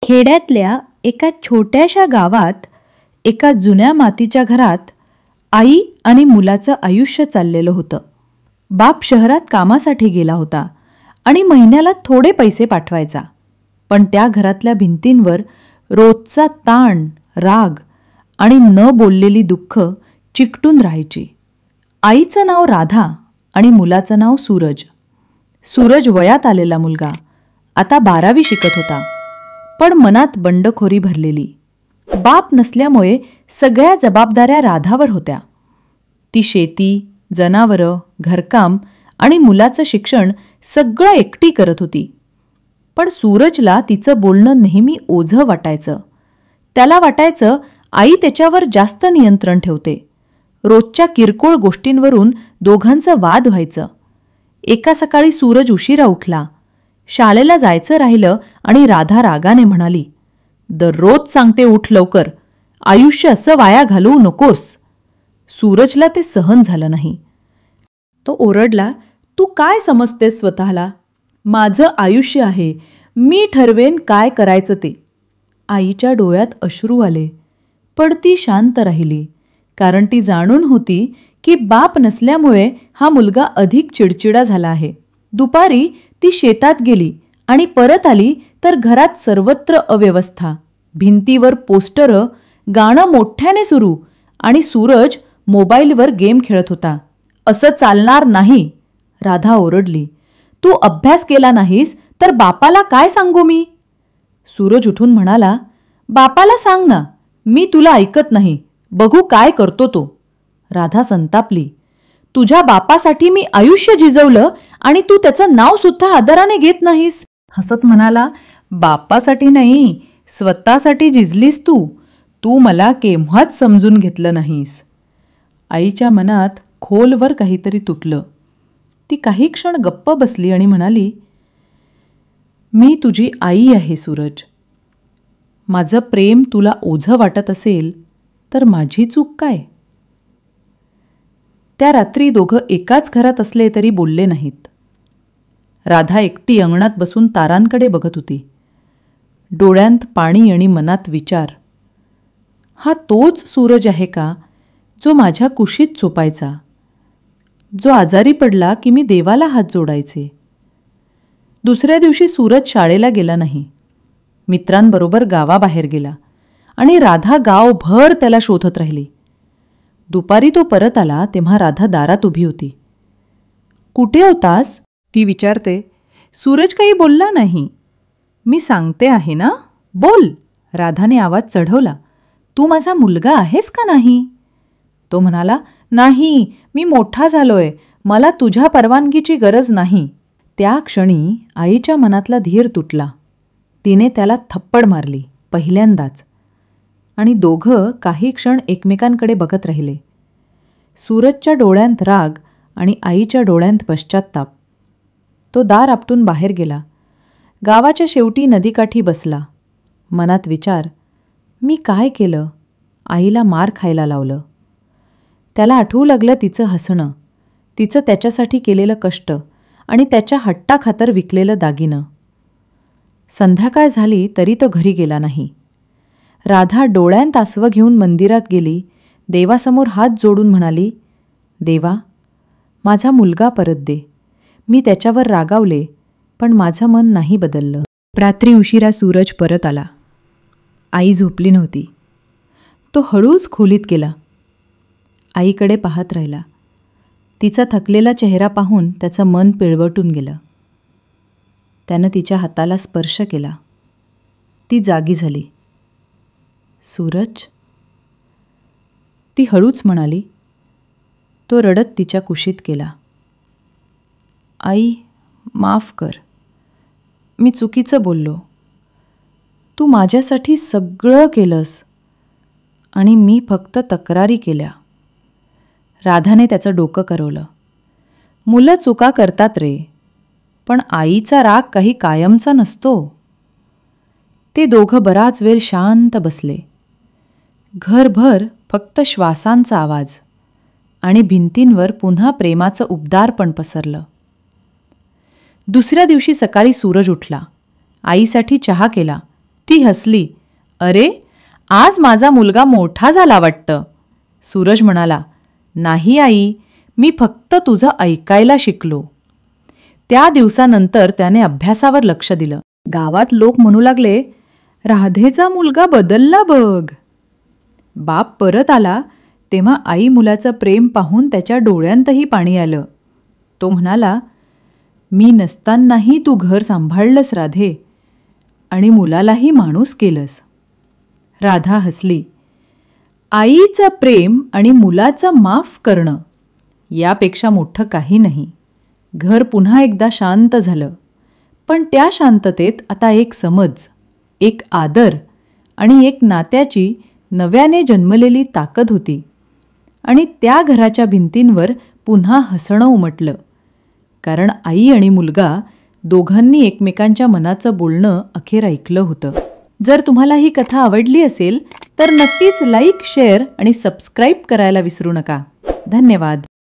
खेड्यातल्या एका छोट्याशा गावात एका जुन्या मातीच्या घरात आई आणि मुलाचं आयुष्य चाललेलं होतं. बाप शहरात कामासाठी गेला होता आणि महिन्याला थोडे पैसे पाठवायचा. पण त्या घरातल्या भिंतींवर रोजचा ताण, राग आणि न बोललेली दुःख चिकटून राहायची. आईचं नाव राधा आणि मुलाचं नाव सूरज. सूरज वयात आलेला मुलगा, आता 12वी शिकत होता, पण मनात बंडखोरी भरलेली. बाप नसल्यामुळे सगळ्या जबाबदाऱ्या राधावर होत्या. ती शेती, जनावरं, घरकाम आणि मुलाचं शिक्षण सगळं एकटी करत होती. पण सूरजला तिचं बोलणं नेहमी ओझं वाटायचं. त्याला वाटायचं आई त्याच्यावर जास्त नियंत्रण ठेवते. रोजच्या किरकोळ गोष्टींवरून दोघांचं वाद व्हायचं. एका सकाळी सूरज उशिरा उठला. शाळेला जायचं राहिलं आणि राधा रागाने म्हणाली, "दररोज सांगते उठ लवकर, आयुष्य असं वाया घालवू नकोस." सूरजला ते सहन झालं नाही. तो ओरडला, "तू काय समजतेस स्वतःला? माझं आयुष्य आहे, मी ठरवेन काय करायचं ते." आईच्या डोळ्यात अश्रू आले, पण ती शांत राहिली, कारण ती जाणून होती की बाप नसल्यामुळे हा मुलगा अधिक चिडचिडा झाला आहे. दुपारी ती शेतात गेली आणि परत आली तर घरात सर्वत्र अव्यवस्था. भिंतीवर पोस्टरं, गाणं मोठ्याने सुरू आणि सूरज मोबाईलवर गेम खेळत होता. "असं चालणार नाही," राधा ओरडली. "तू अभ्यास केला नाहीस तर बापाला काय सांगू मी?" सूरज उठून म्हणाला, "बापाला सांग ना, मी तुला ऐकत नाही, बघू काय करतो तो." राधा संतापली, "तुझ्या बापासाठी मी आयुष्य झिजवलं आणि तू त्याचं नाव सुद्धा आदराने घेत नाहीस." हसत म्हणाला, "बापासाठी नाही, स्वतःसाठी झिजलीस तू. तू मला केव्हाच समजून घेतलं नाहीस." आईच्या मनात खोलवर काहीतरी तुटलं. ती काही क्षण गप्प बसली आणि म्हणाली, "मी तुझी आई आहे सूरज. माझं प्रेम तुला ओझं वाटत असेल तर माझी चूक काय?" त्या रात्री दोघं एकाच घरात असले तरी बोलले नाहीत. राधा एकटी अंगणात बसून तारांकडे बघत होती. डोळ्यांत पाणी आणि मनात विचार. हा तोच सूरज आहे का जो माझ्या कुशीत झोपायचा, जो आजारी पडला की मी देवाला हात जोडायचे? दुसऱ्या दिवशी सूरज शाळेला गेला नाही. मित्रांबरोबर गावाबाहेर गेला आणि राधा गावभर त्याला शोधत राहिली. दुपारी तो परत आला तेव्हा राधा दारात उभी होती. "कुठे होतास?" ती विचारते. सूरज काही बोलला नाही. "मी सांगते आहे ना, बोल." राधाने आवाज चढवला. "तू माझा मुलगा आहेस का नाही?" तो म्हणाला, "नाही, मी मोठा झालोय, मला तुझ्या परवानगीची गरज नाही." त्या क्षणी आईच्या मनातला धीर तुटला. तिने त्याला थप्पड मारली, पहिल्यांदाच. आणि दोघं काही क्षण एकमेकांकडे बघत राहिले. सूरजच्या डोळ्यांत राग आणि आईच्या डोळ्यांत पश्चात्ताप. तो दार आपटून बाहेर गेला. गावाच्या शेवटी नदीकाठी बसला. मनात विचार, मी काय केलं? आईला मार खायला लावलं. त्याला आठवू लागलं तिचं हसणं, तिचं त्याच्यासाठी केलेलं कष्ट आणि त्याच्या हट्टाखातर विकलेलं दागिनं. संध्याकाळ झाली तरी तो घरी गेला नाही. राधा डोळ्यांत आसवं घेऊन मंदिरात गेली. देवासमोर हात जोडून म्हणाली, "देवा, माझा मुलगा परत दे. मी त्याच्यावर रागावले, पण माझं मन नाही बदललं." रात्री उशिरा सूरज परत आला. आई झोपली नव्हती. तो हळूच खोलीत गेला. आईकडे पाहत राहिला. तिचा थकलेला चेहरा पाहून त्याचं मन पिळवटून गेलं. त्यानं तिच्या हाताला स्पर्श केला. ती जागी झाली. "सूरज?" ती हळूच म्हणाली. तो रडत तिच्या कुशीत गेला. "आई, माफ कर. मी चुकीचं बोललो. तू माझ्यासाठी सगळं केलंस आणि मी फक्त तक्रारी केल्या." राधाने त्याचं डोकं करवलं. "मुलं चुका करतात रे, पण आईचा राग काही कायमचा नसतो." ते दोघं बराच वेळ शांत बसले. घरभर फक्त श्वासांचा आवाज आणि भिंतींवर पुन्हा प्रेमाचं उबदार पण पसरलं. दुसऱ्या दिवशी सकाळी सूरज उठला. आईसाठी चहा केला ती हसली. अरे, आज माझा मुलगा मोठा झाला वाटतं. सूरज म्हणाला, नाही आई, मी फक्त तुझं ऐकायला शिकलो. त्या दिवसानंतर त्याने अभ्यासावर लक्ष दिलं. गावात लोक म्हणू लागले, राधेचा मुलगा बदलला बघ. बाप परत आला तेव्हा आई मुलाचं प्रेम पाहून त्याच्या डोळ्यांतही पाणी आलं. तो म्हणाला, मी नसतानाही तू घर सांभाळलंस राधे, आणि मुलालाही माणूस केलंस. राधा हसली. आईचं प्रेम आणि मुलाचं माफ करणं यापेक्षा मोठं काही नाही. घर पुन्हा एकदा शांत झालं. पण त्या शांततेत आता एक समज, एक आदर आणि एक नात्याची नव्याने जन्मलेली ताकद होती. आणि त्या घराच्या भिंतींवर पुन्हा हसणं उमटलं. कारण आई आणि मुलगा दोघांनी एकमेकांच्या मनाचं बोलणं अखेर ऐकलं होतं. जर तुम्हाला ही कथा आवडली असेल तर नक्कीच लाईक, शेअर आणि सबस्क्राईब करायला विसरू नका. धन्यवाद.